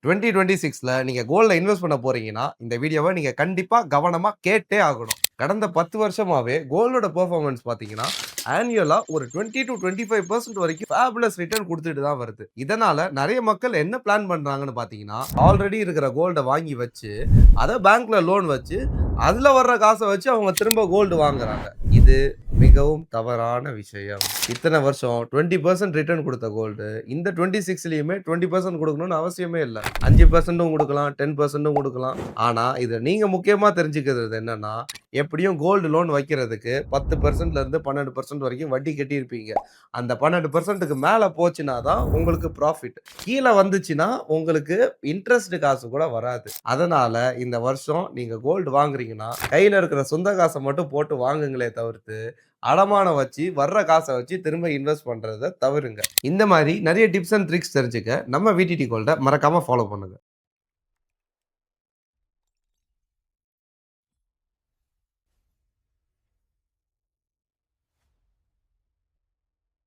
2026ல நீங்க கோல்ட்ல இன்வெஸ்ட் பண்ண போறீங்கன்னா, இந்த வீடியோவ நீங்க கண்டிப்பா கவனமா கேட்டே ஆகணும். கடந்த 10 வருஷமாவே கோல்டோட பெர்ஃபார்மன்ஸ் பார்த்தீங்கன்னா, ஆனுவலா ஒரு 20-25% வரைக்கும் ஃபேபுலஸ் ரிட்டர்ன் குடுத்துட்டு தான் வருது. இதனால நெறைய மக்கள் என்ன பிளான் பண்றாங்கன்னு பார்த்தீங்கன்னா, ஆல்ரெடி இருக்கிற கோல்ட வாங்கி வச்சு, அத பேங்க்ல லோன் வச்சு, அதுல வர்ற காச வச்சு அவங்க திரும்ப கோல்டு வாங்குறாங்க. இது மிகவும் தவறான விஷயம். இத்தன வருஷம் 20% ரிட்டர்ன் குடுத்த கோல்டு, இந்த 26லயுமே 20% குடுக்கணும்னு அவசியமே இல்ல. 5%ம் குடுக்கலாம், 10%ம் குடுக்கலாம். ஆனா, இத நீங்க முக்கியமா தெரிஞ்சுக்கிறது என்னன்னா, எப்படியும் கோல்டு லோன் வைக்கிறதுக்கு 10%ல இருந்து 12% வரைக்கும் வட்டி கட்டியிருப்பீங்க. அந்த 12%க்கு மேல போச்சுன்னா தான் உங்களுக்கு ப்ராஃபிட். கீழ வந்துச்சுன்னா, உங்களுக்கு இன்ட்ரஸ்ட் காசு கூட வராது. அதனால இந்த வருஷம் நீங்க கோல்டு வாங்குறீங்கன்னா, கையில இருக்கிற சொந்த காச மட்டும் போட்டு வாங்குங்களே தவிர்த்து, அடமானம் வச்சு வர்ற காச வச்சு திரும்ப இன்வெஸ்ட் பண்றத தவிருங்க. இந்த மாரி நெறைய டிப்ஸ் அண்ட் ட்ரிக்ஸ் தெரிஞ்சுக்க நம்ம விடிடி கோல்ட மறக்காம ஃபாலோ பண்ணுங்க.